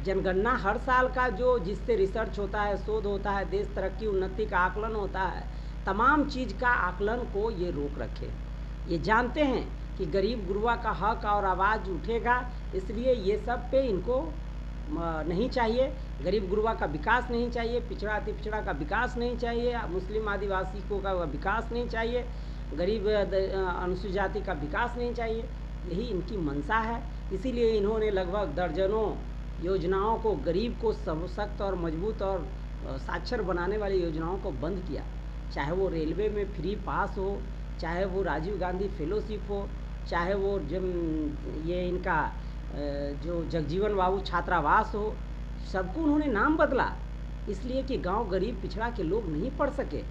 जनगणना हर साल का जो जिससे रिसर्च होता है, शोध होता है, देश तरक्की उन्नति का आकलन होता है, तमाम चीज़ का आकलन को ये रोक रखे। ये जानते हैं कि गरीब गुरबा का हक और आवाज़ उठेगा, इसलिए ये सब पे इनको नहीं चाहिए। गरीब गुरबा का विकास नहीं चाहिए, पिछड़ा अति पिछड़ा का विकास नहीं चाहिए, मुस्लिम आदिवासी को का विकास नहीं चाहिए, गरीब अनुसूचित जाति का विकास नहीं चाहिए। यही इनकी मंशा है। इसीलिए इन्होंने लगभग दर्जनों योजनाओं को, गरीब को सशक्त और मजबूत और साक्षर बनाने वाली योजनाओं को बंद किया। चाहे वो रेलवे में फ्री पास हो, चाहे वो राजीव गांधी फेलोशिप हो, चाहे वो ये इनका जो जगजीवन बाबू छात्रावास हो, सबको उन्होंने नाम बदला इसलिए कि गांव गरीब पिछड़ा के लोग नहीं पढ़ सके,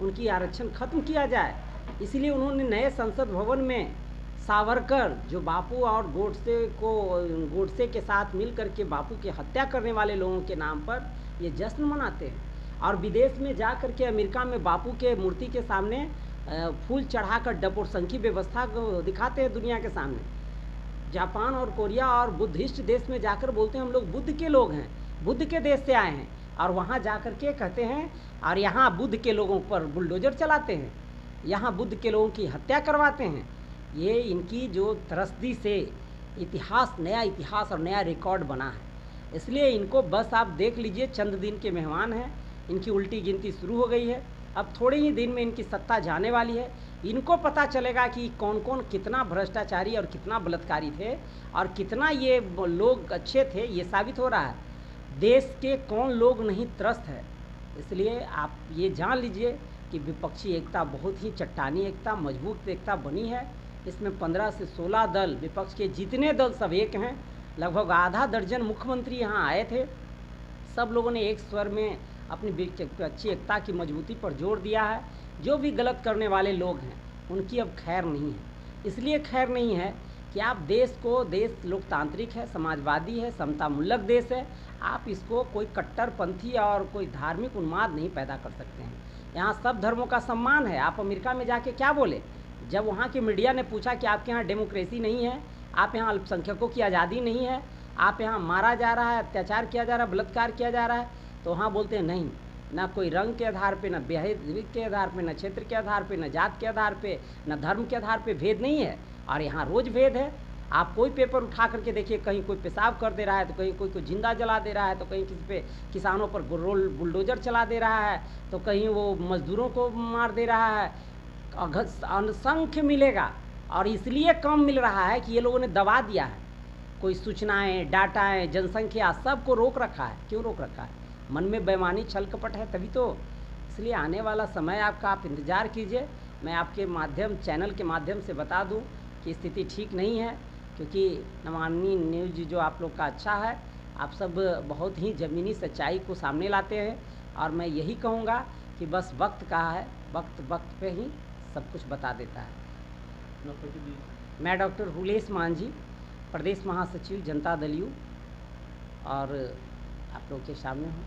उनकी आरक्षण खत्म किया जाए। इसलिए उन्होंने नए संसद भवन में सावरकर, जो बापू और गोडसे के साथ मिल करके बापू की हत्या करने वाले लोगों के नाम पर ये जश्न मनाते हैं, और विदेश में जा करके अमेरिका में बापू के मूर्ति के सामने फूल चढ़ाकर डपोरसन की व्यवस्था को दिखाते हैं दुनिया के सामने। जापान और कोरिया और बुद्धिस्ट देश में जाकर बोलते हैं हम लोग बुद्ध के लोग हैं, बुद्ध के देश से आए हैं, और वहाँ जा कर के कहते हैं और यहाँ बुद्ध के लोगों पर बुलडोजर चलाते हैं, यहाँ बुद्ध के लोगों की हत्या करवाते हैं। ये इनकी जो त्रस्ती से इतिहास, नया इतिहास और नया रिकॉर्ड बना है। इसलिए इनको बस आप देख लीजिए, चंद दिन के मेहमान हैं, इनकी उल्टी गिनती शुरू हो गई है। अब थोड़े ही दिन में इनकी सत्ता जाने वाली है। इनको पता चलेगा कि कौन कौन कितना भ्रष्टाचारी और कितना बलात्कारी थे और कितना ये लोग अच्छे थे, ये साबित हो रहा है। देश के कौन लोग नहीं त्रस्त है। इसलिए आप ये जान लीजिए कि विपक्षी एकता बहुत ही चट्टानी एकता, मजबूत एकता बनी है। इसमें 15 से 16 दल, विपक्ष के जितने दल सब एक हैं। लगभग आधा दर्जन मुख्यमंत्री यहाँ आए थे। सब लोगों ने एक स्वर में अपनी विपक्षी एकता की मजबूती पर जोर दिया है। जो भी गलत करने वाले लोग हैं उनकी अब खैर नहीं है। इसलिए खैर नहीं है कि आप देश लोकतांत्रिक है, समाजवादी है, समतामूलक देश है, आप इसको कोई कट्टरपंथी और कोई धार्मिक उन्माद नहीं पैदा कर सकते हैं। यहाँ सब धर्मों का सम्मान है। आप अमेरिका में जाके क्या बोले, जब वहाँ की मीडिया ने पूछा कि आपके यहाँ डेमोक्रेसी नहीं है, आप यहाँ अल्पसंख्यकों की आज़ादी नहीं है, आप यहाँ मारा जा रहा है, अत्याचार किया जा रहा है, बलात्कार किया जा रहा है, तो वहाँ बोलते हैं नहीं, ना कोई रंग के आधार पे, ना बेहद के आधार पे, ना क्षेत्र के आधार पे, ना जात के आधार पे, ना धर्म के आधार पे भेद नहीं है। और यहाँ रोज़ भेद है। आप कोई पेपर उठा करके देखिए, कहीं कोई पेशाब कर दे रहा है, तो कहीं कोई जिंदा जला दे रहा है, तो कहीं किसी पे किसानों पर बुलडोजर चला दे रहा है, तो कहीं वो मजदूरों को मार दे रहा है। असंख्य मिलेगा, और इसलिए कम मिल रहा है कि ये लोगों ने दबा दिया है। कोई सूचनाएं, डाटाएं, जनसंख्या सबको रोक रखा है। क्यों रोक रखा है? मन में बेईमानी, छल कपट है तभी तो। इसलिए आने वाला समय आपका, आप इंतज़ार कीजिए। मैं आपके चैनल के माध्यम से बता दूं कि स्थिति ठीक नहीं है, क्योंकि नवानी न्यूज जो आप लोग का अच्छा है, आप सब बहुत ही ज़मीनी सच्चाई को सामने लाते हैं। और मैं यही कहूँगा कि बस वक्त कहा है, वक्त पे ही सब कुछ बता देता है। मैं डॉक्टर हुलेस मांझी, प्रदेश महासचिव जनता दल यू, और आप लोग के सामने हूँ।